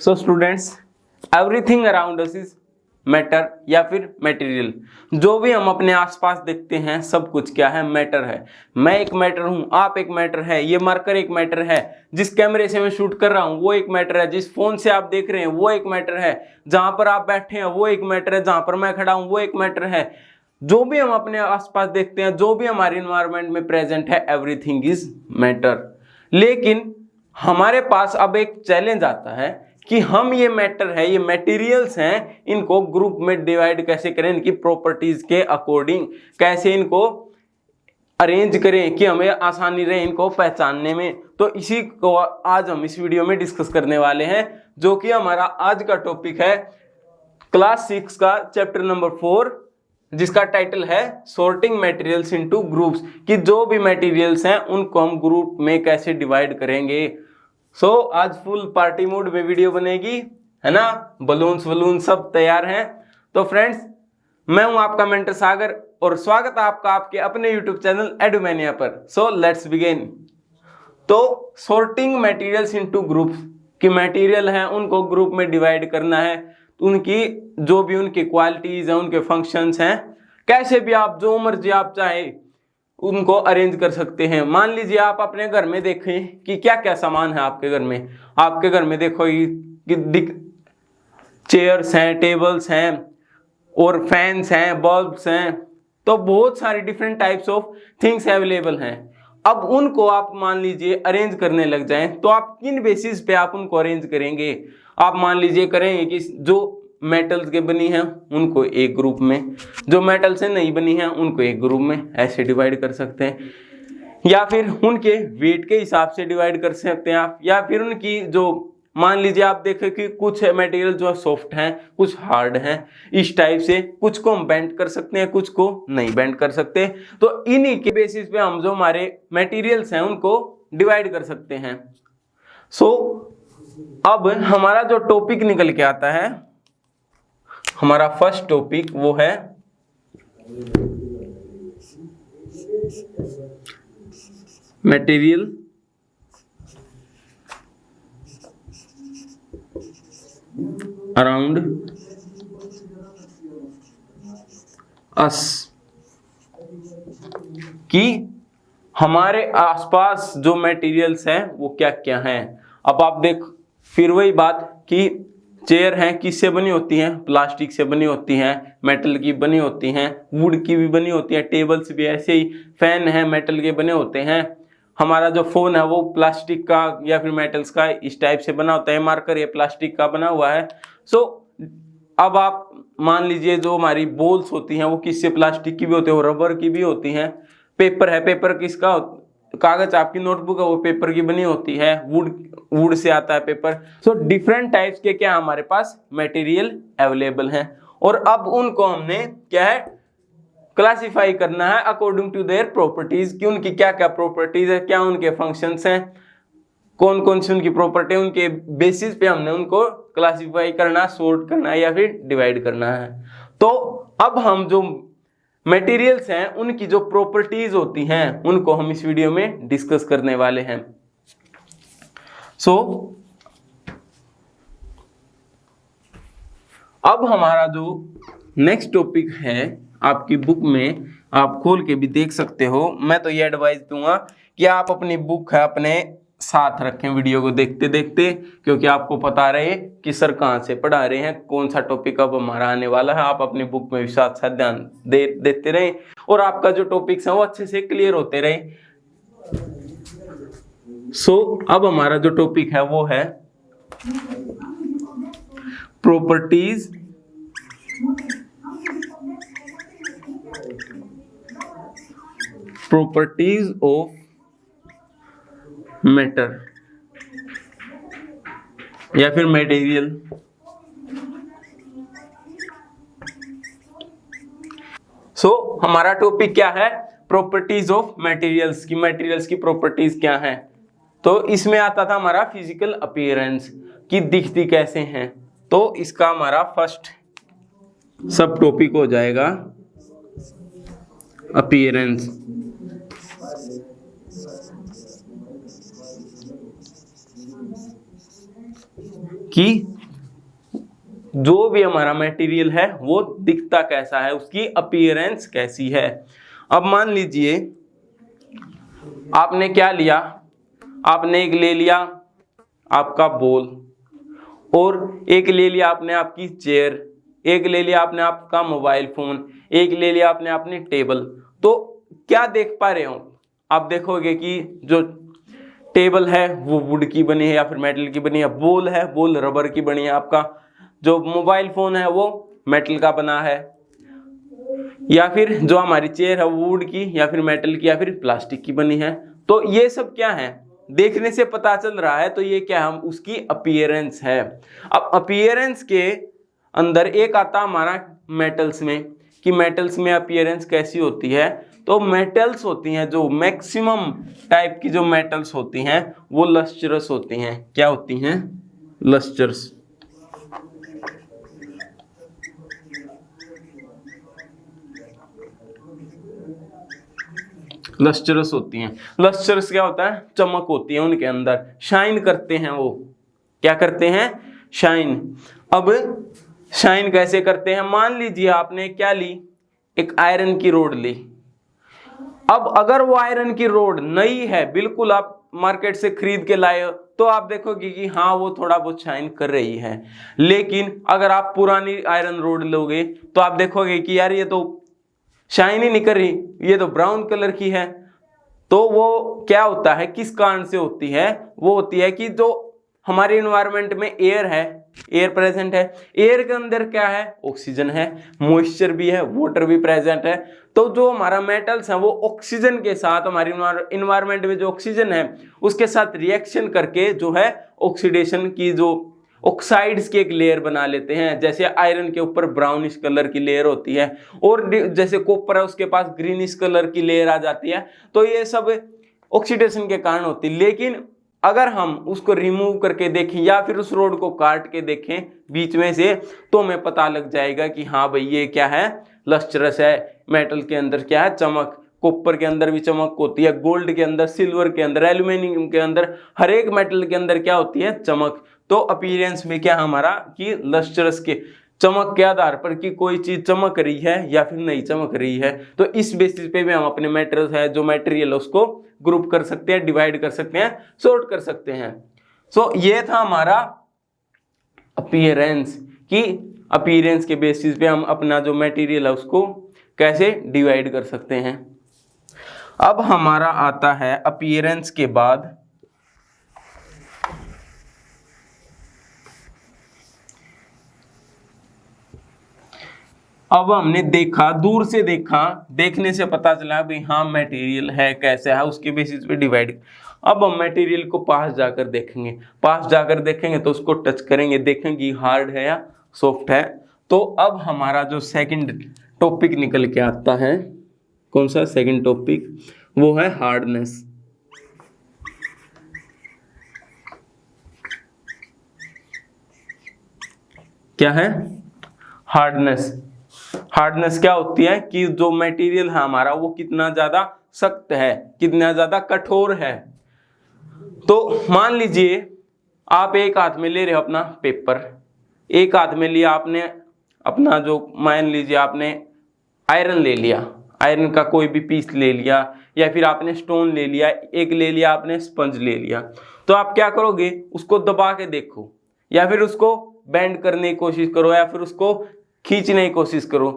So students, everything around us is matter या फिर material. जो भी हम अपने आसपास देखते हैं सब कुछ क्या है? मैटर है। मैं एक मैटर हूं, आप एक मैटर है, ये मार्कर एक मैटर है, जिस कैमरे से मैं शूट कर रहा हूं वो एक मैटर है, जिस फोन से आप देख रहे हैं वो एक मैटर है, जहां पर आप बैठे हैं वो एक मैटर है, जहां पर मैं खड़ा हूं वो एक मैटर है। जो भी हम अपने आसपास देखते हैं, जो भी हमारे इन्वायरमेंट में प्रेजेंट है, एवरीथिंग इज मैटर। लेकिन हमारे पास अब एक चैलेंज आता है कि हम ये मैटर है, ये मटेरियल्स हैं, इनको ग्रुप में डिवाइड कैसे करें, इनकी प्रॉपर्टीज के अकॉर्डिंग कैसे इनको अरेंज करें कि हमें आसानी रहे इनको पहचानने में। तो इसी को आज हम इस वीडियो में डिस्कस करने वाले हैं, जो कि हमारा आज का टॉपिक है क्लास 6 का चैप्टर नंबर 4, जिसका टाइटल है सॉर्टिंग मटेरियल्स इनटू ग्रुप्स, कि जो भी मटेरियल्स हैं उनको हम ग्रुप में कैसे डिवाइड करेंगे। आज फुल पार्टी मूड में वीडियो बनेगी, है ना? बलून सब तैयार हैं। तो फ्रेंड्स, मैं हूं आपका मेंटर सागर और स्वागत है आपका आपके अपने यूट्यूब चैनल एडुमेनिया पर। Let's begin. तो सॉर्टिंग मटेरियल्स इनटू ग्रुप्स, कि मटेरियल हैं उनको ग्रुप में डिवाइड करना है, उनकी जो भी उनकी क्वालिटीज हैं, उनके फंक्शंस हैं, कैसे भी आप जो मर्जी आप चाहे उनको अरेंज कर सकते हैं। मान लीजिए आप अपने घर में देखें कि क्या क्या सामान है आपके घर में। आपके घर में देखो कि चेयर्स हैं, टेबल्स हैं और फैंस हैं, बल्ब्स हैं, तो बहुत सारी different types of things available हैं। अब उनको आप मान लीजिए अरेंज करने लग जाएं, तो आप किन बेसिस पे आप उनको अरेंज करेंगे? आप मान लीजिए करेंगे कि जो मेटल्स के बनी हैं उनको एक ग्रुप में, जो मेटल से नहीं बनी हैं उनको एक ग्रुप में, ऐसे डिवाइड कर सकते हैं। या फिर उनके वेट के हिसाब से डिवाइड कर सकते हैं आप, या फिर उनकी जो मान लीजिए आप देखें कि कुछ मटेरियल जो सॉफ्ट हैं, कुछ हार्ड हैं, इस टाइप से कुछ को हम बेंड कर सकते हैं, कुछ को नहीं बेंड कर सकते। तो इन्हीं के बेसिस पे हम जो हमारे मटेरियल्स हैं उनको डिवाइड कर सकते हैं। अब हमारा जो टॉपिक निकल के आता है, हमारा फर्स्ट टॉपिक वो है मटेरियल अराउंड अस, कि हमारे आसपास जो मटेरियल्स हैं वो क्या क्या हैं। अब आप देख, फिर वही बात कि चेयर हैं किससे बनी होती हैं? प्लास्टिक से बनी होती हैं, मेटल की बनी होती हैं, वुड की भी बनी होती हैं, टेबल्स भी ऐसे ही, फैन है मेटल के बने होते हैं, हमारा जो फोन है वो प्लास्टिक का या फिर मेटल्स का इस टाइप से बना होता है, मार्कर ये प्लास्टिक का बना हुआ है। अब आप मान लीजिए जो हमारी बॉल्स होती हैं वो किससे? प्लास्टिक की भी होती है और रबर की भी होती हैं। पेपर है, पेपर किसका? कागज, आपकी नोटबुक है वो पेपर की बनी होती है, वुड से आता है पेपर। डिफरेंट टाइप्स के क्या हमारे पास मटेरियल अवेलेबल हैं, और अब उनको हमने क्या है क्लासिफाई करना है अकॉर्डिंग टू देयर प्रॉपर्टीज, कि उनकी क्या क्या प्रॉपर्टीज है, क्या उनके फंक्शंस हैं, कौन कौन सी उनकी प्रॉपर्टी, उनके बेसिस पे हमने उनको क्लासिफाई करना, सॉर्ट करना या फिर डिवाइड करना है। तो अब हम जो मटेरियल्स हैं उनकी जो प्रॉपर्टीज होती हैं उनको हम इस वीडियो में डिस्कस करने वाले हैं। अब हमारा जो नेक्स्ट टॉपिक है, आपकी बुक में आप खोल के भी देख सकते हो। मैं तो ये एडवाइस दूंगा कि आप अपनी बुक है अपने साथ रखें वीडियो को देखते देखते, क्योंकि आपको पता रहे कि सर कहाँ से पढ़ा रहे हैं, कौन सा टॉपिक अब हमारा आने वाला है। आप अपनी बुक में भी साथ साथ ध्यान देते रहे और आपका जो टॉपिक्स है वो अच्छे से क्लियर होते रहे। अब हमारा जो टॉपिक है वो है प्रॉपर्टीज ऑफ मैटर या फिर मटेरियल। हमारा टॉपिक क्या है? प्रॉपर्टीज ऑफ मटेरियल्स, की मटेरियल्स की प्रॉपर्टीज क्या हैं। तो इसमें आता था हमारा फिजिकल अपीयरेंस, कि दिखती कैसे हैं। तो इसका हमारा फर्स्ट सब टॉपिक हो जाएगा अपीयरेंस। कि जो भी हमारा मटेरियल है वो दिखता कैसा है, उसकी अपीयरेंस कैसी है। अब मान लीजिए आपने क्या लिया, आपने एक ले लिया आपका बॉल, और एक ले लिया आपने आपकी चेयर, एक ले लिया आपने आपका मोबाइल फोन, एक ले लिया आपने अपनी टेबल। तो क्या देख पा रहे हो आप? देखोगे कि जो टेबल है वो वुड की बनी है या फिर मेटल की बनी है, बॉल है बॉल रबर की बनी है, आपका जो मोबाइल फोन है वो मेटल का बना है, या फिर जो हमारी चेयर है वो वुड की या फिर मेटल की या फिर प्लास्टिक की बनी है। तो ये सब क्या है, देखने से पता चल रहा है। तो ये क्या हम उसकी अपीयरेंस है। अब अपीयरेंस के अंदर एक आता हमारा मेटल्स में, कि मेटल्स में अपीयरेंस कैसी होती है। तो मेटल्स होती हैं जो मैक्सिमम टाइप की जो मेटल्स होती हैं वो लस्ट्रस होती हैं। क्या होती हैं? लस्ट्रस। लस्ट्रस होती हैं। लस्ट्रस क्या होता है? चमक होती है उनके अंदर, शाइन करते हैं वो। क्या करते हैं? शाइन। अब शाइन कैसे करते हैं? मान लीजिए आपने क्या ली, एक आयरन की रोड ली। अब अगर वो आयरन की रोड नई है, बिल्कुल आप मार्केट से खरीद के लाए हो, तो आप देखोगे कि हाँ वो थोड़ा बहुत शाइन कर रही है। लेकिन अगर आप पुरानी आयरन रोड लोगे तो आप देखोगे कि यार ये तो शाइन ही नहीं कर रही, ये तो ब्राउन कलर की है। तो वो क्या होता है, किस कारण से होती है? वो होती है कि जो हमारे इन्वायरमेंट में एयर है, एयर प्रेजेंट है, एयर के अंदर क्या है? ऑक्सीजन है, मॉइस्चर भी है, वाटर भी प्रेजेंट है। तो जो हमारा मेटल्स है वो ऑक्सीजन के साथ, हमारी इन्वायरमेंट में जो ऑक्सीजन है उसके साथ रिएक्शन करके जो है ऑक्सीडेशन की, जो ऑक्साइड्स की एक लेयर बना लेते हैं। जैसे आयरन के ऊपर ब्राउनिश कलर की लेयर होती है, और जैसे कॉपर है उसके पास ग्रीनिश कलर की लेयर आ जाती है। तो ये सब ऑक्सीडेशन के कारण होती है। लेकिन अगर हम उसको रिमूव करके देखें या फिर उस रोड को काट के देखें बीच में से, तो हमें पता लग जाएगा कि हाँ भाई ये क्या है? लस्ट्रस है। मेटल के अंदर क्या है? चमक। कॉपर के अंदर भी चमक होती है, गोल्ड के अंदर, सिल्वर के अंदर, एल्यूमिनियम के अंदर, हर एक मेटल के अंदर क्या होती है? चमक। तो अपीयरेंस में क्या हमारा कि लस्ट्रस के चमक के आधार पर कि कोई चीज चमक रही है या फिर नहीं चमक रही है, तो इस बेसिस पे भी हम अपने मेटल्स है जो मटेरियल है उसको ग्रुप कर सकते हैं, डिवाइड कर सकते हैं, सॉर्ट कर सकते हैं। सो ये था हमारा अपीयरेंस, कि अपीयरेंस के बेसिस पे हम अपना जो मटेरियल है उसको कैसे डिवाइड कर सकते हैं। अब हमारा आता है अपीयरेंस के बाद अब हमने देखा, दूर से देखा, देखने से पता चला भाई हाँ मटेरियल है, कैसा है, उसके बेसिस पे डिवाइड। अब हम मटेरियल को पास जाकर देखेंगे, पास जाकर देखेंगे तो उसको टच करेंगे, देखेंगे हार्ड है या सॉफ्ट है। तो अब हमारा जो सेकंड टॉपिक निकल के आता है, कौन सा सेकंड टॉपिक? वो है हार्डनेस। क्या है? हार्डनेस। हार्डनेस क्या होती है कि जो मटेरियल है हमारा वो कितना ज्यादा सख्त है, कितना ज्यादा कठोर है। तो मान लीजिए आप एक हाथ में ले रहे हो अपना पेपर, एक हाथ में लिया आपने अपना जो, मान लीजिए आपने आयरन ले लिया, आयरन का कोई भी पीस ले लिया, या फिर आपने स्टोन ले लिया, एक ले लिया आपने स्पंज ले लिया। तो आप क्या करोगे? उसको दबा के देखो, या फिर उसको बेंड करने की कोशिश करो, या फिर उसको खींचने की कोशिश करो।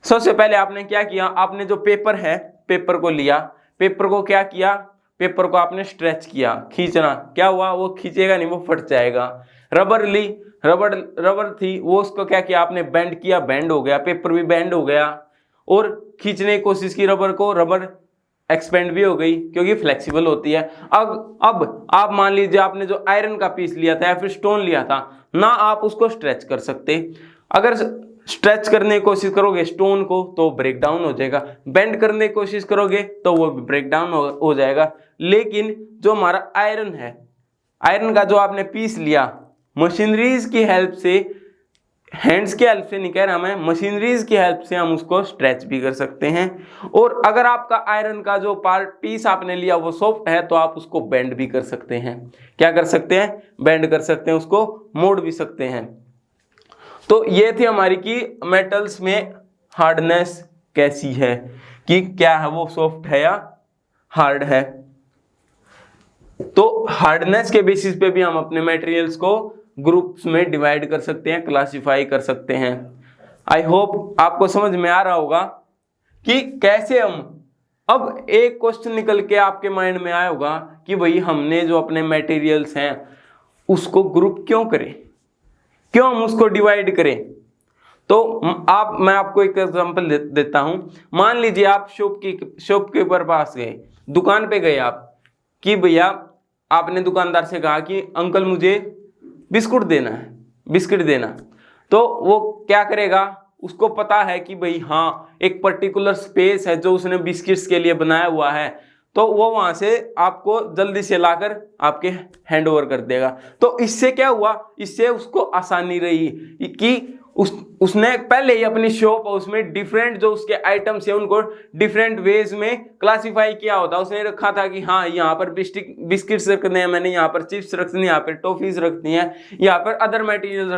सबसे पहले आपने क्या किया? आपने जो पेपर है, पेपर को लिया, पेपर को क्या किया? पेपर को आपने स्ट्रेच किया, खींचना। क्या हुआ? वो खींचेगा नहीं, वो फट जाएगा। रबर ली, रबर थी, वो उसको क्या किया? आपने बेंड किया, बेंड हो गया, पेपर भी बेंड हो गया। और खींचने की कोशिश की रबर को, रबर एक्सपेंड भी हो गई क्योंकि फ्लेक्सिबल होती है। अब आप मान लीजिए आपने जो आयरन का पीस लिया था या फिर स्टोन लिया था ना, आप उसको स्ट्रेच कर सकते। अगर स्ट्रेच करने की कोशिश करोगे स्टोन को तो ब्रेक डाउन हो जाएगा, बेंड करने की कोशिश करोगे तो वो भी ब्रेक डाउन हो जाएगा। लेकिन जो हमारा आयरन है, आयरन का जो आपने पीस लिया, मशीनरीज की हेल्प से हैंड्स की हेल्प से नहीं कह रहा मैं, मशीनरीज की हेल्प से हम उसको स्ट्रेच भी कर सकते हैं। और अगर आपका आयरन का जो पार्ट पीस आपने लिया वो सॉफ्ट है तो आप उसको बेंड भी कर सकते हैं। क्या कर सकते हैं? बेंड कर सकते हैं, उसको मोड़ भी सकते हैं। तो ये थी हमारी कि मेटल्स में हार्डनेस कैसी है, कि क्या है वो सॉफ्ट है या हार्ड है। तो हार्डनेस के बेसिस पे भी हम अपने मटेरियल्स को ग्रुप्स में डिवाइड कर सकते हैं, क्लासिफाई कर सकते हैं। आई होप आपको समझ में आ रहा होगा कि कैसे हम, अब एक क्वेश्चन निकल के आपके माइंड में आया होगा कि भाई हमने जो अपने मटेरियल्स हैं उसको ग्रुप क्यों करें, क्यों हम उसको डिवाइड करें। तो मैं आपको एक एग्जांपल देता हूं। मान लीजिए आप शॉपकीपर पास गए, दुकान पे गए आप, कि भैया आपने दुकानदार से कहा कि अंकल मुझे बिस्कुट देना है, बिस्किट देना। तो वो क्या करेगा, उसको पता है कि भाई हाँ एक पर्टिकुलर स्पेस है जो उसने बिस्किट्स के लिए बनाया हुआ है, तो वो वहां से आपको जल्दी से लाकर आपके हैंड ओवर कर देगा। तो इससे क्या हुआ, इससे उसको आसानी रही कि उसने पहले ही अपनी शॉप उसमें डिफरेंट जो उसके आइटम्स है उनको डिफरेंट वेज में क्लासिफाई किया होता। उसने रखा था कि हाँ यहाँ पर बिस्किट्स रखने हैं, मैंने यहाँ पर चिप्स रखनी है, यहाँ पर टॉफीज रखनी है, यहाँ पर अदर मटेरियल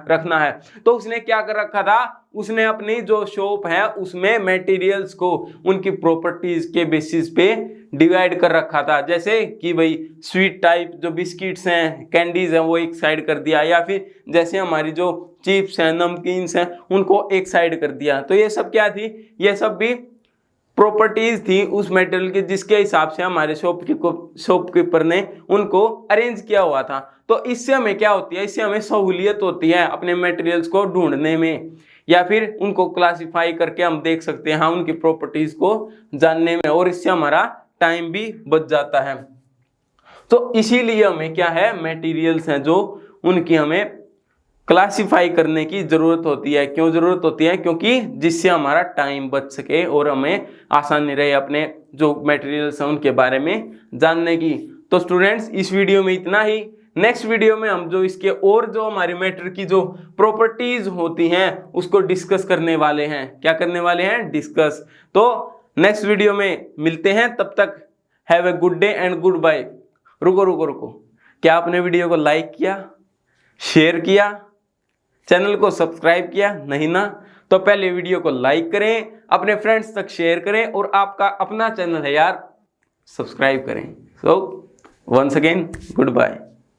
रखना है। तो उसने क्या कर रखा था, उसने अपनी जो शॉप है उसमें मटेरियल्स को उनकी प्रॉपर्टीज के बेसिस पे डिवाइड कर रखा था। जैसे कि भाई स्वीट टाइप जो बिस्किट्स हैं, कैंडीज हैं, वो एक साइड कर दिया, या फिर जैसे हमारी जो चिप्स हैं, नमकीन्स हैं, उनको एक साइड कर दिया। तो ये सब क्या थी, ये सब भी प्रॉपर्टीज थी उस मटेरियल की जिसके हिसाब से हमारे शॉपकीपर ने उनको अरेंज किया हुआ था। तो इससे हमें क्या होती है, इससे हमें सहूलियत होती है अपने मटेरियल्स को ढूंढने में, या फिर उनको क्लासिफाई करके हम देख सकते हैं, हाँ उनकी प्रॉपर्टीज को जानने में, और इससे हमारा टाइम भी बच जाता है। तो इसीलिए हमें क्या है, मटेरियल्स हैं जो उनकी हमें क्लासिफाई करने की जरूरत होती है। क्यों जरूरत होती है? क्योंकि जिससे हमारा टाइम बच सके और हमें आसानी रहे अपने जो मटेरियल्स हैं उनके बारे में जानने की। तो स्टूडेंट्स इस वीडियो में इतना ही। नेक्स्ट वीडियो में हम जो इसके और जो हमारे मैटर की जो प्रॉपर्टीज होती हैं उसको डिस्कस करने वाले हैं। क्या करने वाले हैं? डिस्कस। तो नेक्स्ट वीडियो में मिलते हैं, तब तक have a good day and goodbye. रुको, क्या आपने वीडियो को लाइक किया, शेयर किया, चैनल को सब्सक्राइब किया? नहीं ना? तो पहले वीडियो को लाइक करें, अपने फ्रेंड्स तक शेयर करें, और आपका अपना चैनल है यार, सब्सक्राइब करें। So once again good bye.